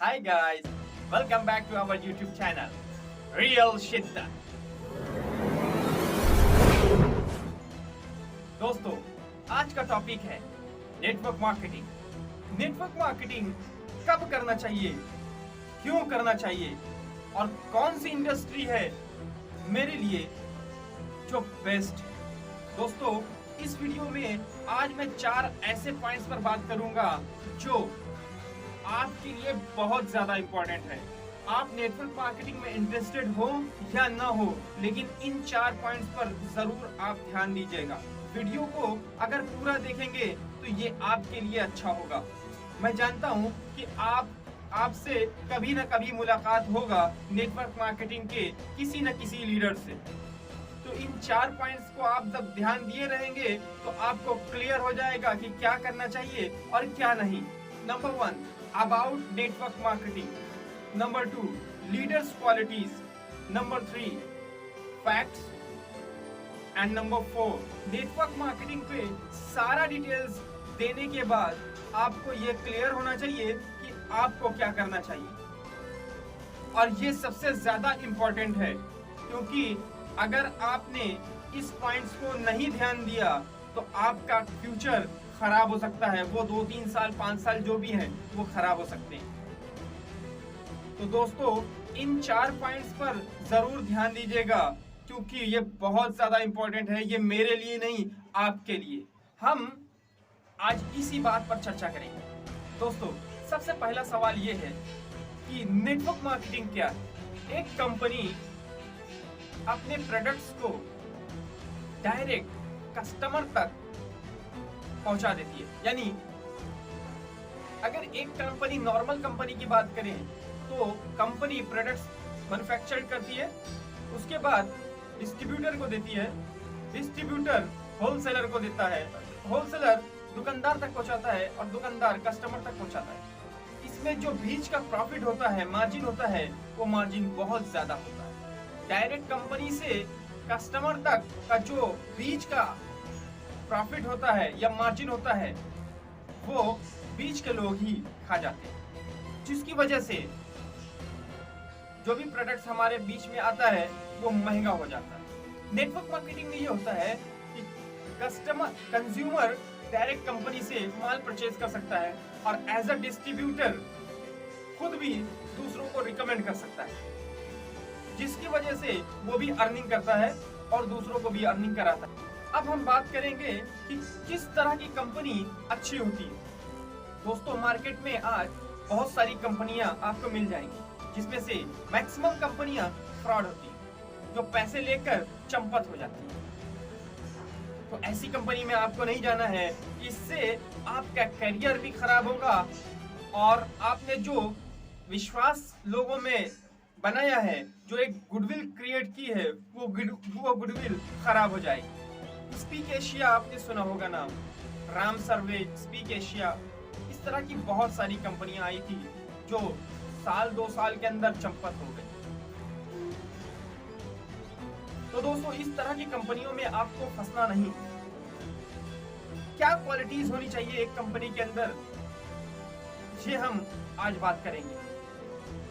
Hi guys, welcome back to our YouTube channel, Real Shiddat. दोस्तों, आज का topic है नेटवर्क मार्केटिंग। नेटवर्क मार्केटिंग कब करना चाहिए, क्यों करना चाहिए और कौन सी इंडस्ट्री है मेरे लिए जो बेस्ट है। दोस्तों, इस वीडियो में आज मैं 4 ऐसे पॉइंट्स पर बात करूंगा जो आपके लिए बहुत ज्यादा इंपॉर्टेंट है। आप नेटवर्क मार्केटिंग में इंटरेस्टेड हो या ना हो, लेकिन इन 4 पॉइंट्स पर जरूर आप ध्यान दीजिएगा। वीडियो को अगर पूरा देखेंगे तो ये आपके लिए अच्छा होगा। मैं जानता हूँ कि आपसे कभी ना कभी मुलाकात होगा नेटवर्क मार्केटिंग के किसी न किसी लीडर से। तो इन 4 पॉइंट्स को आप जब ध्यान दिए रहेंगे तो आपको क्लियर हो जाएगा कि क्या करना चाहिए और क्या नहीं। Number 1, about network marketing. Number 2, leaders qualities. Number 3, facts. And number 4, network marketing पे सारा डिटेल्स देने के बाद आपको ये क्लियर होना चाहिए कि आपको क्या करना चाहिए। और ये सबसे ज्यादा इंपॉर्टेंट है, क्योंकि अगर आपने इस पॉइंट्स को नहीं ध्यान दिया तो आपका फ्यूचर खराब हो सकता है। वो 2-3 साल 5 साल जो भी हैं वो खराब हो सकते हैं। तो दोस्तों, इन 4 पॉइंट्स पर जरूर ध्यान दीजिएगा, क्योंकि ये बहुत ज्यादा इंपॉर्टेंट है। ये मेरे लिए नहीं, आपके लिए। हम आज इसी बात पर चर्चा करेंगे। दोस्तों, सबसे पहला सवाल ये है कि नेटवर्क मार्केटिंग क्या है। एक कंपनी अपने प्रोडक्ट्स को डायरेक्ट कस्टमर तक पहुंचा देती है। यानी अगर एक कंपनी, नॉर्मल कंपनी की बात करें तो कंपनी प्रोडक्ट्स मैन्युफैक्चर करती है, उसके बाद डिस्ट्रीब्यूटर को देती है, डिस्ट्रीब्यूटर होलसेलर को देता है, होलसेलर दुकानदार तक पहुंचाता है और दुकानदार कस्टमर तक पहुंचाता है। इसमें जो बीच का प्रॉफिट होता है, मार्जिन होता है, वो मार्जिन बहुत ज्यादा होता है। डायरेक्ट कंपनी से कस्टमर तक का जो बीच का प्रॉफिट होता है या मार्जिन होता है, वो बीच के लोग ही खा जाते हैं, जिसकी वजह से जो भी प्रोडक्ट्स हमारे बीच में आता है वो महंगा हो जाता है। नेटवर्क मार्केटिंग में ये होता है कि कंज्यूमर डायरेक्ट कंपनी से माल परचेज कर सकता है और एज अ डिस्ट्रीब्यूटर खुद भी दूसरों को रिकमेंड कर सकता है, जिसकी वजह से वो भी अर्निंग करता है और दूसरों को भी अर्निंग कराता है। अब हम बात करेंगे कि किस तरह की कंपनी अच्छी होती है। दोस्तों, मार्केट में आज बहुत सारी कंपनियां आपको मिल जाएंगी, जिसमें से मैक्सिमम कंपनियां फ्रॉड होती हैं, जो पैसे लेकर चंपत हो जाती हैं। तो ऐसी कंपनी में आपको नहीं जाना है। इससे आपका करियर भी खराब होगा और आपने जो विश्वास लोगों में बनाया है, जो एक गुडविल क्रिएट की है, वो गुडविल खराब हो जाएगी। स्पीक एशिया आपने सुना होगा नाम, राम सर्वे, स्पीक एशिया, इस तरह की बहुत सारी कंपनियां आई थी जो 1-2 साल के अंदर चंपत हो गई। तो दोस्तों, इस तरह की कंपनियों में आपको फंसना नहीं। क्या क्वालिटीज होनी चाहिए एक कंपनी के अंदर, ये हम आज बात करेंगे।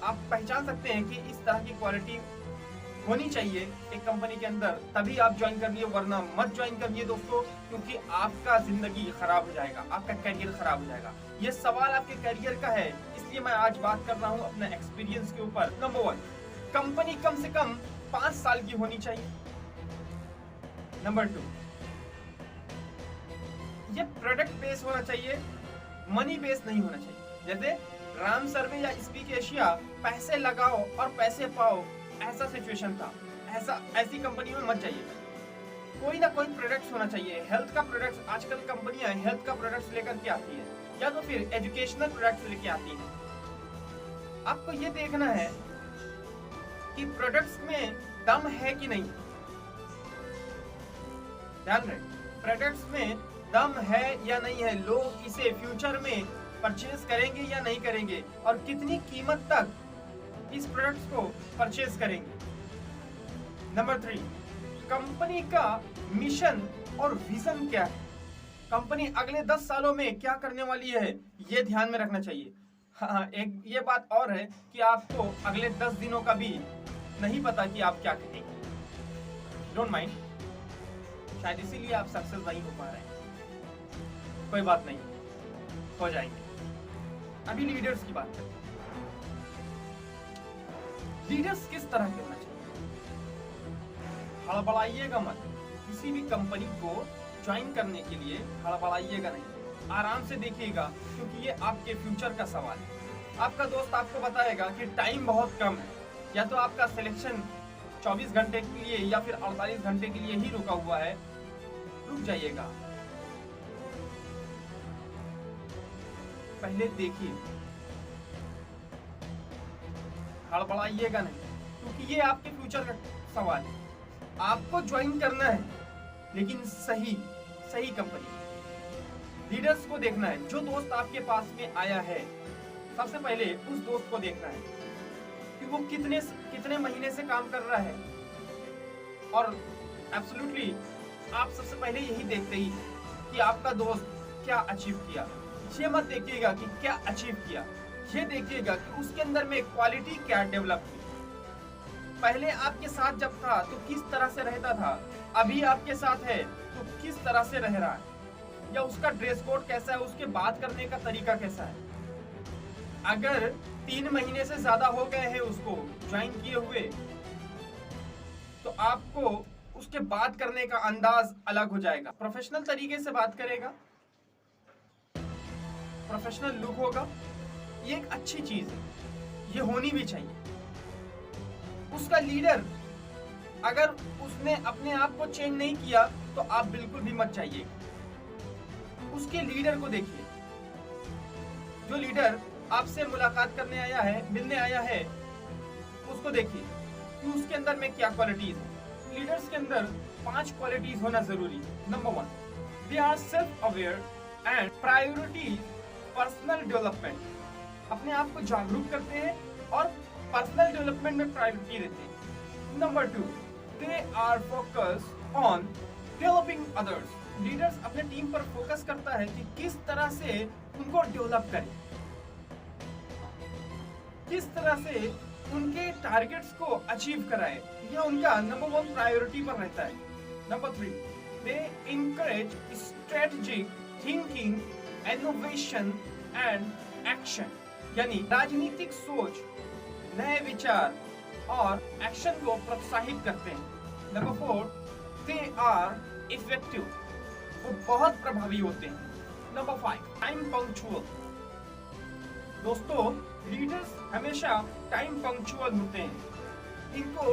आप पहचान सकते हैं कि इस तरह की क्वालिटी होनी चाहिए एक कंपनी के अंदर, तभी आप ज्वाइन करिए, वरना मत ज्वाइन करिए दोस्तों, क्योंकि आपका जिंदगी खराब हो जाएगा, आपका करियर खराब हो जाएगा। ये सवाल आपके करियर का है, इसलिए मैं आज बात कर रहा हूँ अपने एक्सपीरियंस के ऊपर। नंबर 1, कंपनी कम से कम 5 साल की होनी चाहिए। नंबर 2, ये प्रोडक्ट बेस होना चाहिए, मनी बेस नहीं होना चाहिए। जैसे राम सर्वे या स्पीक एशिया, पैसे लगाओ और पैसे पाओ, ऐसा सिचुएशन था। ऐसी कंपनी में मत जाइए। कोई ना कोई प्रोडक्ट्स होना चाहिए। हेल्थ का प्रोडक्ट्स, आजकल कंपनियां हेल्थ का प्रोडक्ट्स लेकर के आती है, या तो फिर एजुकेशनल प्रोडक्ट्स लेके आती है। आपको ये देखना है कि प्रोडक्ट्स में दम है कि नहीं। ध्यान रहे, प्रोडक्ट्स में दम है या नहीं है, लोग इसे फ्यूचर में परचेज करेंगे या नहीं करेंगे, और कितनी कीमत तक इस प्रोडक्ट्स को परचेज करेंगे। नंबर 3, कंपनी का मिशन और विजन क्या है। कंपनी अगले 10 सालों में क्या करने वाली है, ये ध्यान में रखना चाहिए। हाँ, एक ये बात और है कि आपको अगले 10 दिनों का भी नहीं पता कि आप क्या करेंगे। डोंट माइंड, शायद इसीलिए आप सक्सेस नहीं हो पा रहे हैं। कोई बात नहीं, हो जाएंगे। अभी लीडर्स की बात करते हैं। लीडर्स किस तरह के होना चाहिए? हड़बड़ाइएगा मत। किसी भी कंपनी को ज्वाइन करने के लिए हड़बड़ाइएगा नहीं, आराम से देखिएगा, क्योंकि ये आपके फ्यूचर का सवाल है। आपका दोस्त आपको बताएगा कि टाइम बहुत कम है, या तो आपका सिलेक्शन 24 घंटे के लिए या फिर 48 घंटे के लिए ही रुका हुआ है। रुक जाइएगा, पहले देखिए, हड़बड़ाइएगा नहीं, क्योंकि ये आपके फ्यूचर का सवाल है। आपको ज्वाइन करना है, लेकिन सही कंपनी। लीडर्स को देखना है। जो दोस्त आपके पास में आया है, सबसे पहले उस दोस्त को देखना है कि वो कितने महीने से काम कर रहा है। और एब्सोल्युटली आप सबसे पहले यही देखते ही कि आपका दोस्त क्या अचीव किया। ये मत देखिएगा कि क्या अचीव किया, ये देखिएगा कि उसके अंदर में क्वालिटी क्या डेवलप हुई। पहले आपके साथ जब था तो किस तरह से रहता था, अभी आपके साथ है तो किस तरह से रह रहा है, या उसका ड्रेस कोड कैसा है, उसके बात करने का तरीका कैसा है। अगर 3 महीने से ज्यादा हो गए हैं उसको ज्वाइन किए हुए, तो आपको उसके बात करने का अंदाज अलग हो जाएगा। प्रोफेशनल तरीके से बात करेगा, प्रोफेशनल लुक होगा। ये एक अच्छी चीज है, ये होनी भी चाहिए। उसका लीडर अगर उसने अपने आप को चेंज नहीं किया तो आप बिल्कुल भी मत जाइएगा। उसके लीडर को देखिए। जो लीडर आपसे मुलाकात करने आया है, मिलने आया है, उसको देखिए कि उसके अंदर में क्या क्वालिटीज है। लीडर्स के अंदर 5 क्वालिटीज होना जरूरी है। Number 1, they are self aware and priority personal development. अपने आप को जागरूक करते हैं और पर्सनल डेवलपमेंट में प्रायोरिटी देते हैं। Number 2, they are focused on developing others. Leaders अपने टीम पर फोकस करता है कि किस तरह से उनको डेवलप करे, किस तरह से उनके टारगेट्स को अचीव कराए। यह उनका नंबर 1 प्रायोरिटी पर रहता है। Number 3, they encourage strategic thinking, innovation and action. यानी राजनीतिक सोच, नए विचार और एक्शन को प्रोत्साहित करते हैं। Number 4, they are effective. वो बहुत प्रभावी होते हैं। Number 5, time punctual. दोस्तों, लीडर्स हमेशा टाइम पंक्चुअल होते हैं। इनको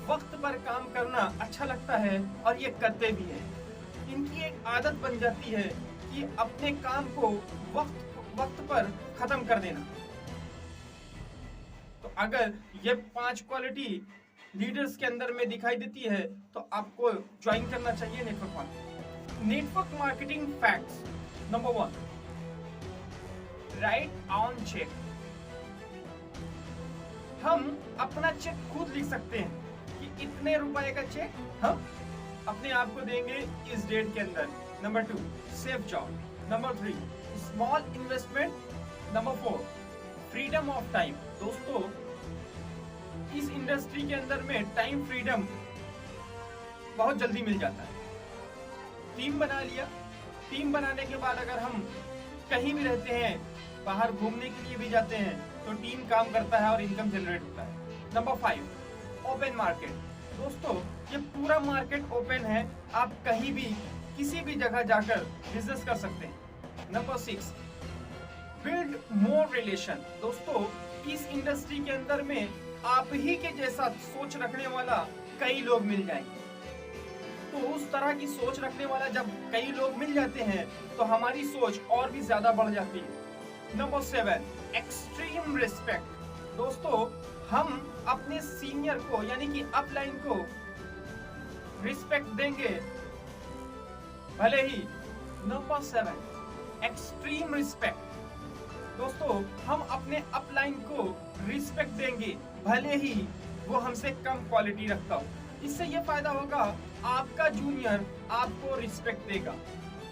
वक्त पर काम करना अच्छा लगता है और ये करते भी हैं। इनकी एक आदत बन जाती है कि अपने काम को वक्त पर खत्म कर देना। तो अगर ये 5 क्वालिटी लीडर्स के अंदर में दिखाई देती है तो आपको ज्वाइन करना चाहिए network marketing. Network marketing facts. Number 1, right on check. हम अपना चेक खुद लिख सकते हैं कि इतने रुपए का चेक हम अपने आप को देंगे इस डेट के अंदर। Number 2, safe job. Number 3, small investment. Number 4, freedom of time. दोस्तों, इस इंडस्ट्री के अंदर में टाइम फ्रीडम बहुत जल्दी मिल जाता है। टीम बना लिया, टीम बनाने के बाद अगर हम कहीं भी रहते हैं, बाहर घूमने के लिए भी जाते हैं, तो टीम काम करता है और इनकम जनरेट होता है। Number 5, open market. दोस्तों, ये पूरा मार्केट ओपन है, आप कहीं भी किसी भी जगह जाकर बिजनेस कर सकते हैं। Number 6, build more relation. दोस्तों, इस इंडस्ट्री के अंदर में आप ही के जैसा सोच रखने वाला कई लोग मिल जाएंगे। तो उस तरह की सोच रखने वाला जब कई लोग मिल जाते हैं तो हमारी सोच और भी ज्यादा बढ़ जाती है। Number 7, extreme respect. दोस्तों, हम अपने सीनियर को यानी कि अपलाइन को रिस्पेक्ट देंगे भले ही। Number 7, extreme respect. दोस्तों, हम अपने अपलाइन को रिस्पेक्ट देंगे भले ही वो हमसे कम क्वालिटी रखता हो। इससे ये फायदा होगा, आपका जूनियर आपको रिस्पेक्ट देगा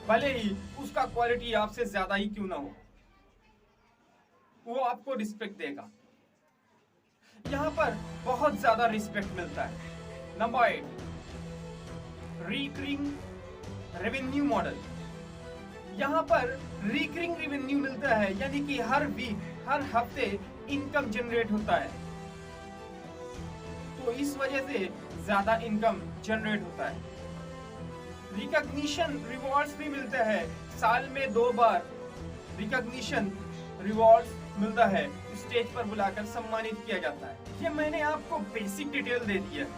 भले ही उसका क्वालिटी आपसे ज्यादा ही क्यों ना हो। वो आपको रिस्पेक्ट देगा। यहाँ पर बहुत ज्यादा रिस्पेक्ट मिलता है। Number 8, recurring revenue model. यहाँ पर रिकरिंग रेवेन्यू मिलता है, यानी कि हर वीक, हर हफ्ते इनकम जनरेट होता है, तो इस वजह से ज्यादा इनकम जनरेट होता है। रिकॉग्निशन रिवॉर्ड्स भी मिलता है, साल में 2 बार रिकॉग्निशन रिवॉर्ड्स मिलता है, स्टेज पर बुलाकर सम्मानित किया जाता है। ये मैंने आपको बेसिक डिटेल दे दिया है,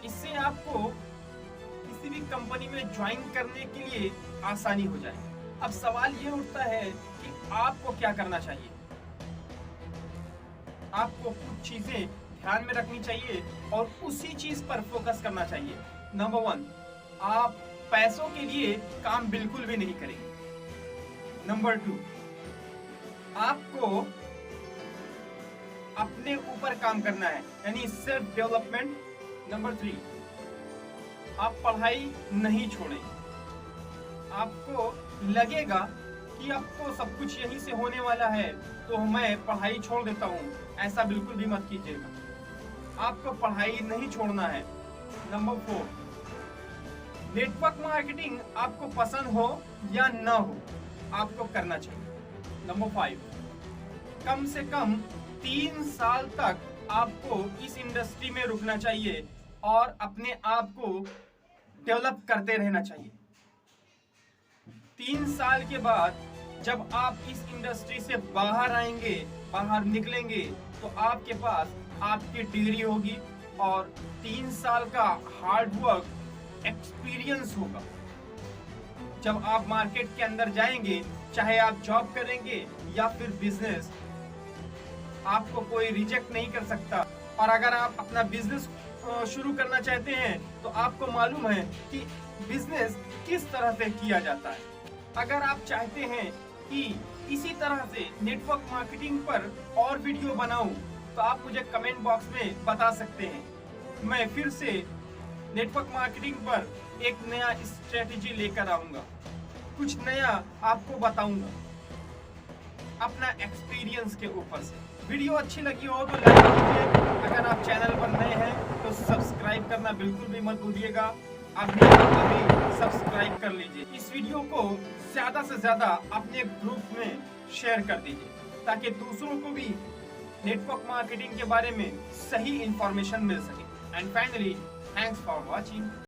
इससे आपको किसी भी कंपनी में ज्वाइन करने के लिए आसानी हो जाए। अब सवाल ये उठता है कि आपको क्या करना चाहिए। आपको कुछ चीजें ध्यान में रखनी चाहिए और उसी चीज पर फोकस करना चाहिए। नंबर 1, आप पैसों के लिए काम बिल्कुल भी नहीं करेंगे। नंबर 2, आपको अपने ऊपर काम करना है, यानी सेल्फ डेवलपमेंट। नंबर 3, आप पढ़ाई नहीं छोड़ेंगे। आपको लगेगा कि आपको सब कुछ यहीं से होने वाला है तो मैं पढ़ाई छोड़ देता हूँ, ऐसा बिल्कुल भी मत कीजिएगा। आपको पढ़ाई नहीं छोड़ना है। नंबर 4, नेटवर्क मार्केटिंग आपको पसंद हो या ना हो, आपको करना चाहिए। नंबर 5, कम से कम 3 साल तक आपको इस इंडस्ट्री में रुकना चाहिए और अपने आप को डेवलप करते रहना चाहिए। 3 साल के बाद जब आप इस इंडस्ट्री से बाहर आएंगे, बाहर निकलेंगे, तो आपके पास आपकी डिग्री होगी और 3 साल का हार्ड वर्क एक्सपीरियंस होगा। जब आप मार्केट के अंदर जाएंगे, चाहे आप जॉब करेंगे या फिर बिजनेस, आपको कोई रिजेक्ट नहीं कर सकता। और अगर आप अपना बिजनेस शुरू करना चाहते हैं तो आपको मालूम है कि बिजनेस किस तरह से किया जाता है। अगर आप चाहते हैं कि इसी तरह से नेटवर्क मार्केटिंग पर और वीडियो बनाऊं, तो आप मुझे कमेंट बॉक्स में बता सकते हैं। मैं फिर से नेटवर्क मार्केटिंग पर एक नया स्ट्रेटेजी लेकर आऊंगा, कुछ नया आपको बताऊंगा अपना एक्सपीरियंस के ऊपर से। वीडियो अच्छी लगी हो तो लाइक कीजिए, अगर आप चैनल पर नए हैं तो सब्सक्राइब करना बिल्कुल भी मत भूलिएगा। अभी सब्सक्राइब कर लीजिए। इस वीडियो को ज्यादा से ज्यादा अपने ग्रुप में शेयर कर दीजिए ताकि दूसरों को भी नेटवर्क मार्केटिंग के बारे में सही इंफॉर्मेशन मिल सके। And finally, thanks for watching.